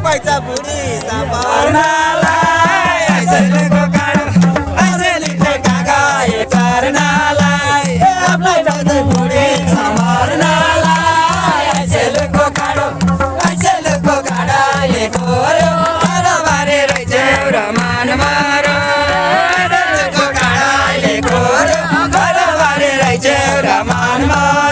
पैसा बुढी चर्नालाई आइसकेको काँडो आइसले काका चर्नालाई आफूलाई पैसा बुढी चर्नालाई आइसलेको काँडो आइसलेको काँडाले कोर्यो बारे रहेछ र मान मारो आइसलेको काँडाले कोर्यो बारे रहेछ र मान मारो